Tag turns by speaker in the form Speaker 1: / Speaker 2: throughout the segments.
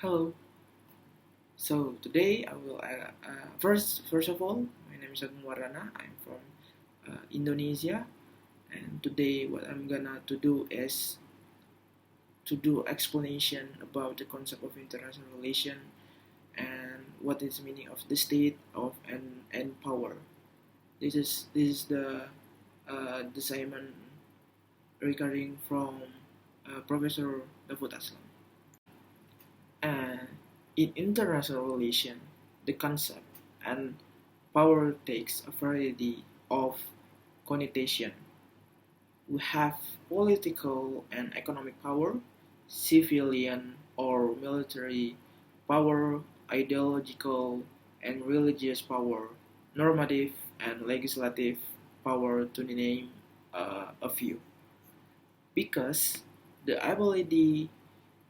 Speaker 1: Hello. So today I will first of all, my name is Agung Warana. I'm from Indonesia, and today what I'm gonna to do is to do explanation about the concept of international relation and what is the meaning of the state of and power. This is the assignment regarding from Professor Davut Aslam. And in international relation, the concept and power takes a variety of connotation. We have political and economic power, civilian or military power, ideological and religious power, normative and legislative power, to name a few. Because the ability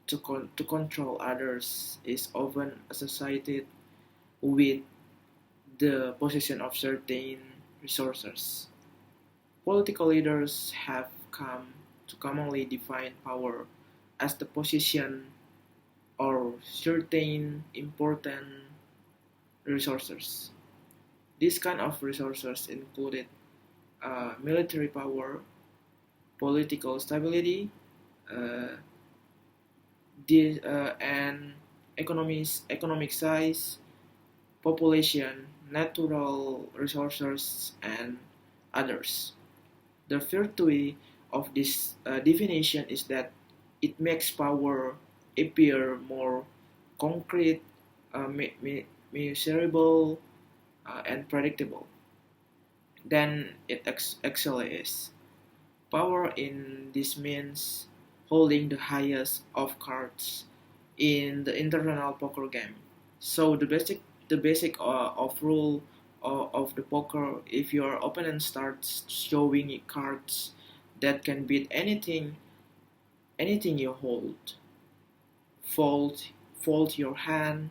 Speaker 1: to control others is often associated with the possession of certain resources. Political leaders have come to commonly define power as the possession or certain important resources. These kind of resources included military power, political stability, uh, and economic size, population, natural resources, and others. The virtue of this definition is that it makes power appear more concrete, measurable, and predictable than it actually is. Power in this means holding the highest of cards in the international poker game. So the basic of rule of the poker, if your opponent starts showing cards that can beat anything you hold, fold fold your hand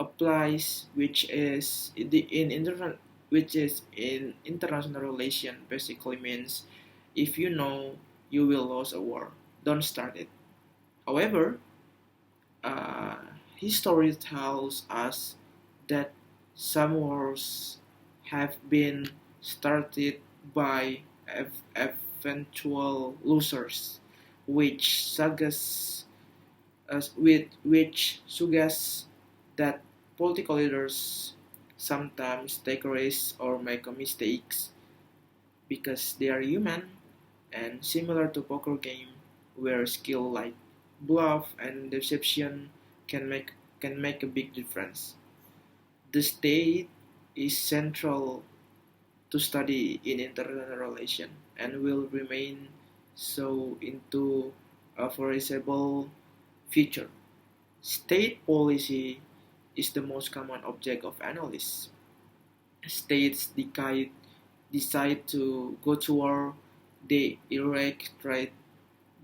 Speaker 1: applies, which is in international relation basically means if you know you will lose a war, don't start it. However, uh, history tells us that some wars have been started by eventual losers, which suggests that political leaders sometimes take risks or make mistakes because they are human, and similar to poker game where skill like bluff and deception can make can make a big difference. The state is central to study in international relation and will remain so into a foreseeable future. State policy is the most common object of analysis. States decide to go to war, they erect trade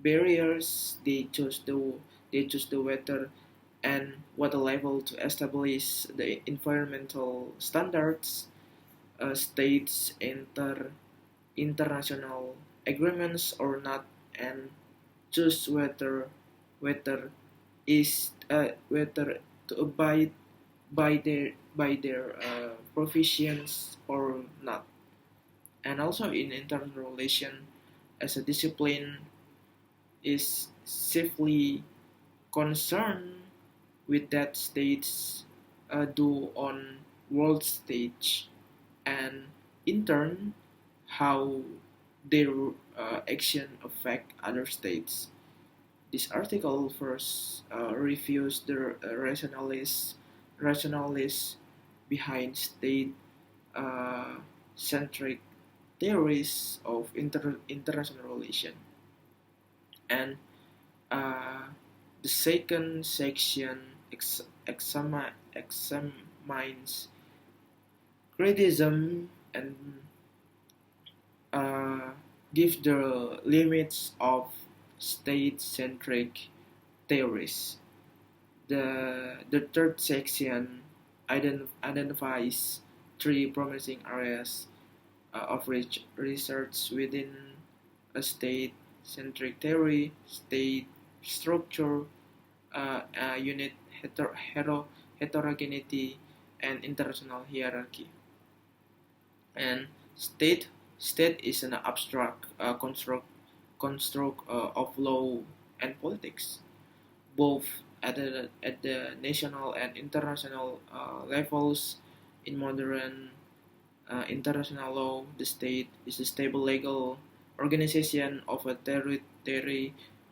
Speaker 1: barriers, they choose the weather and water level to establish the environmental standards. States enter international agreements or not and choose whether whether to abide by their provisions or not. And also in international relation as a discipline is safely concerned with that states do on world stage, and in turn how their action affect other states. This article first reviews the rationalists behind state uh, centric theories of international relation, and uh, the second section examines criticism and uh, gives the limits of state-centric theories. The third section identifies three promising areas of research within a state-centric theory: state structure, unit heterogeneity and international hierarchy. And state is an abstract construct of law and politics, both at the national and international levels. In modern international law, the state is a stable legal organization of a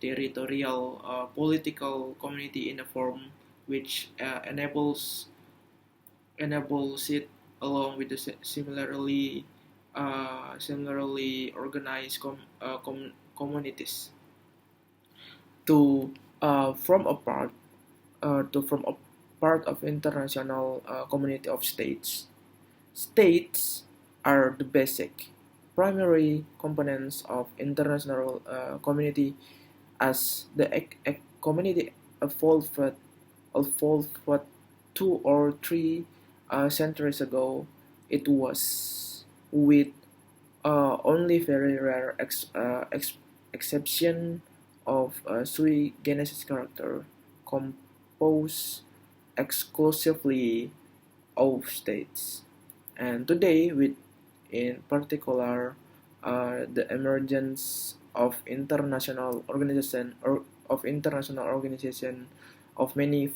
Speaker 1: territorial political community in a form which enables it, along with the similarly organized communities, to form a part of international community of states. States are the basic, primary components of international community. As the community evolved, evolved 2 or 3 centuries ago, it was with only very rare exception of sui generis character, composed exclusively of states. And today, with in particular the emergence of international organization of many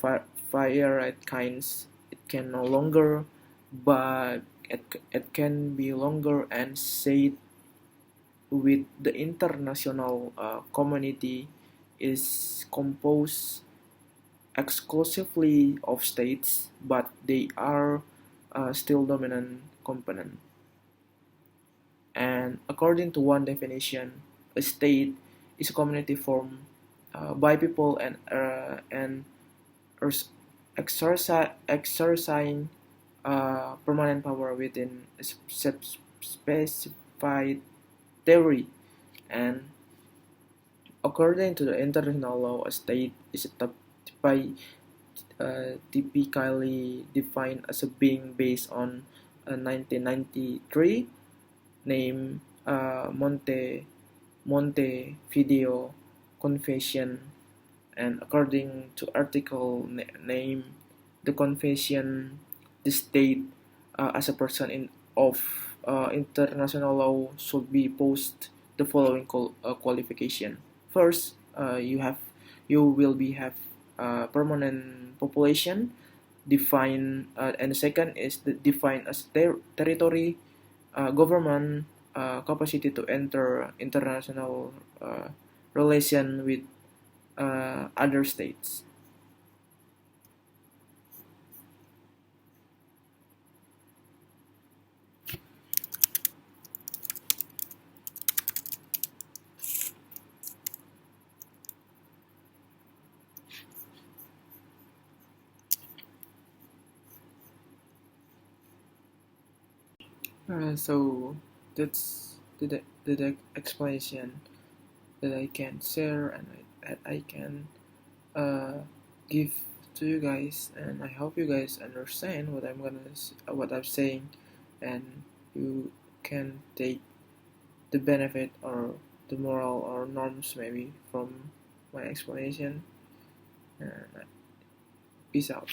Speaker 1: varied kinds, it can no longer, but it can be longer and said with the international community is composed exclusively of states, but they are still dominant component. And according to one definition, a state is a community formed by people and exercising permanent power within a specified theory. And according to the international law, a state is typically defined as a being based on a 1993 named Montevideo Convention. And according to article name the convention, the state as a person of international law should be post the following qualification. First, you will be have permanent population defined, and the second is defined as territory, government, capacity to enter international relation with other states. So that's the explanation that I can share, and that I can give to you guys, and I hope you guys understand what I'm saying, and you can take the benefit or the moral or norms maybe from my explanation. And peace out.